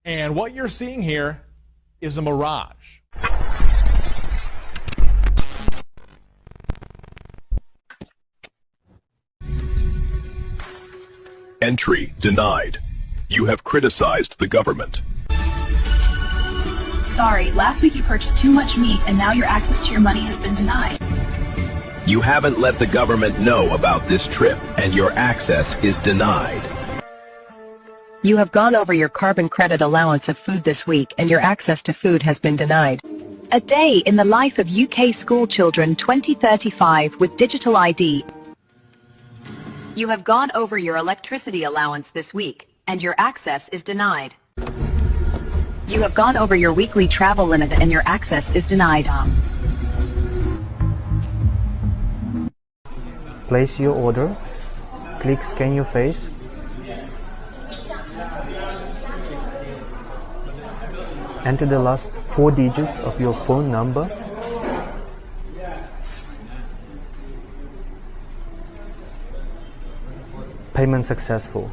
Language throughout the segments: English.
And what you're seeing here is a mirage. Entry denied. You have criticized the government. Sorry, last week you purchased too much meat and now your access to your money has been denied. You haven't let the government know about this trip, and your access is denied. You have gone over your carbon credit allowance of food this week and your access to food has been denied. A day in the life of UK school children 2035 with digital ID. You have gone over your electricity allowance this week and your access is denied. You have gone over your weekly travel limit and your access is denied. Place your order. Click scan your face. Enter the last 4 digits of your phone number. Payment successful.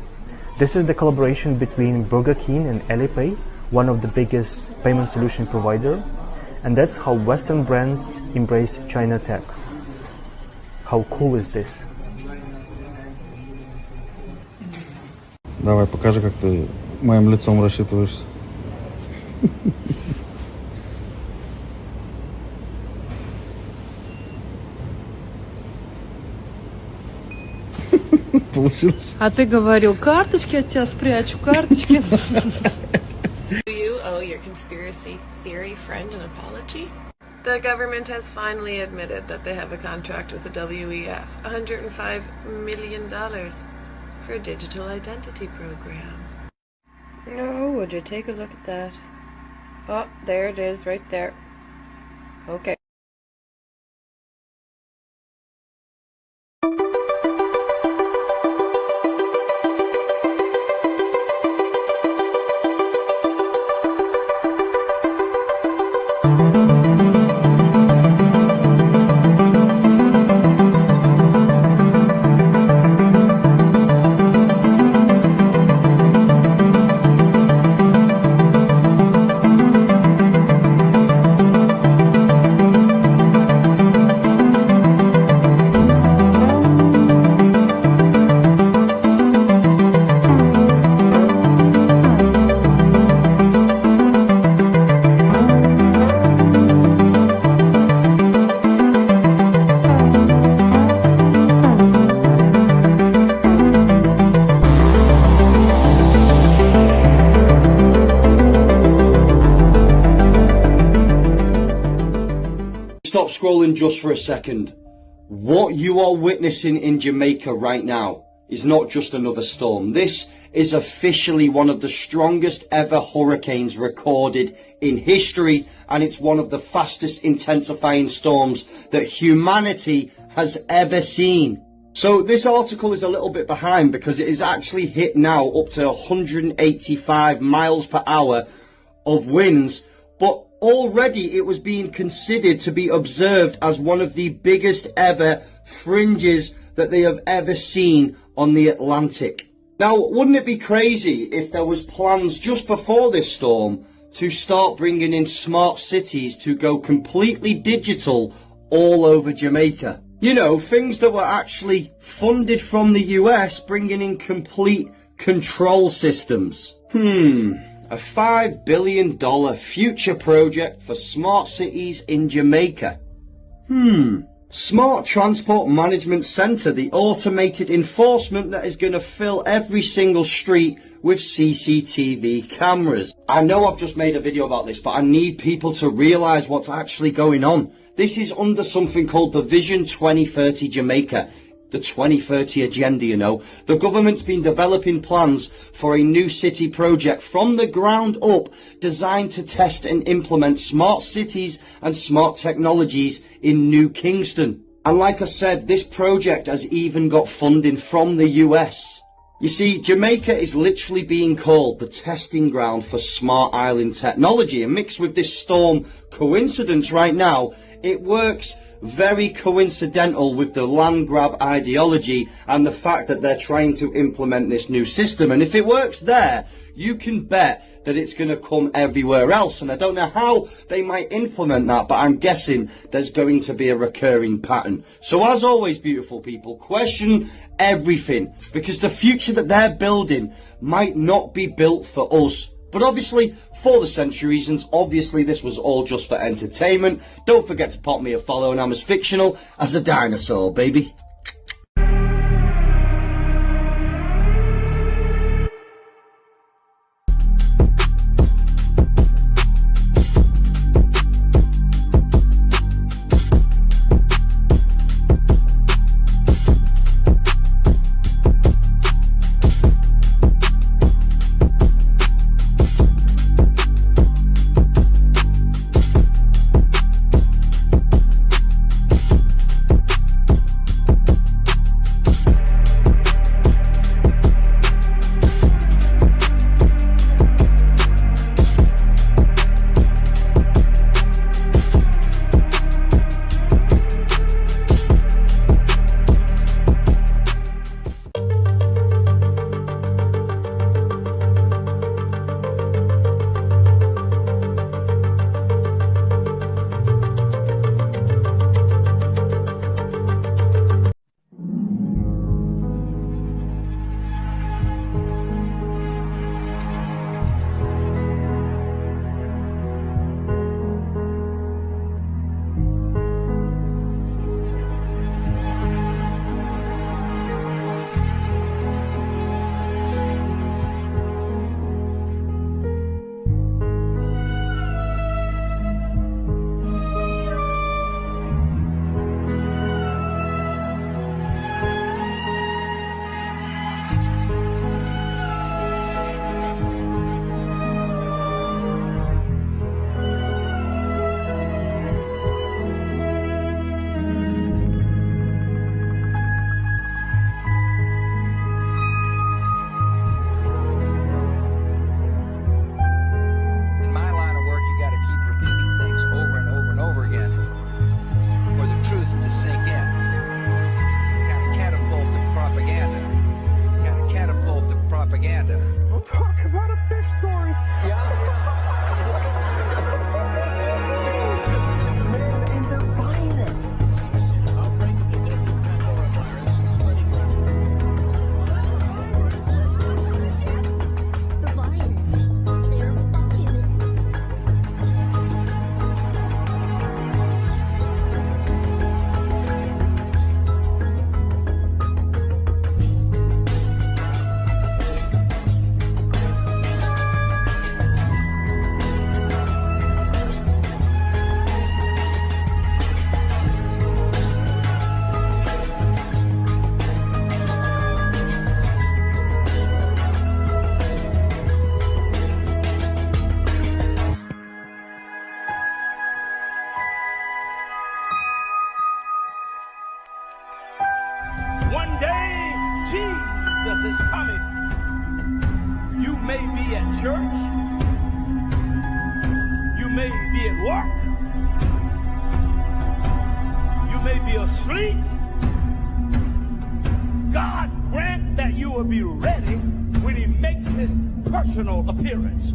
This is the collaboration between Burger King and Alipay, one of the biggest payment solution provider, and that's how Western brands embrace China tech. How cool is this? Давай, покажи, как ты моим лицом рассчитываешься. Получилось. А ты говорил, карточки от тебя спрячу, карточки. Do you owe your conspiracy theory friend an apology? The government has finally admitted that they have a contract with the WEF, $105 million for a digital identity program. Oh, would you take a look at that? Oh, there it is, right there. Okay. Stop scrolling just for a second. What you are witnessing in Jamaica right now is not just another storm. This is officially one of the strongest ever hurricanes recorded in history, and it's one of the fastest intensifying storms that humanity has ever seen. So this article is a little bit behind because it is actually hit now up to 185 miles per hour of winds, but already it was being considered to be observed as one of the biggest ever fringes that they have ever seen on the Atlantic. Now, wouldn't it be crazy if there was plans just before this storm to start bringing in smart cities to go completely digital all over Jamaica? You know, things that were actually funded from the US, bringing in complete control systems. A $5 billion future project for smart cities in Jamaica. Smart Transport Management Centre, the automated enforcement that is going to fill every single street with CCTV cameras. I know I've just made a video about this, but I need people to realise what's actually going on. This is under something called the Vision 2030 Jamaica. The 2030 agenda, you know. The government's been developing plans for a new city project from the ground up, designed to test and implement smart cities and smart technologies in New Kingston. And like I said, this project has even got funding from the US. You see, Jamaica is literally being called the testing ground for smart island technology, and mixed with this storm coincidence right now, it works very coincidental with the land grab ideology and the fact that they're trying to implement this new system. And if it works there, you can bet that it's going to come everywhere else. And I don't know how they might implement that, but I'm guessing there's going to be a recurring pattern. So as always, beautiful people, question everything, because the future that they're building might not be built for us. But obviously, for the Century reasons, obviously this was all just for entertainment. Don't forget to pop me a follow, and I'm as fictional as a dinosaur, baby. One day, Jesus is coming. You may be at church. You may be at work. You may be asleep. God grant that you will be ready when he makes his personal appearance.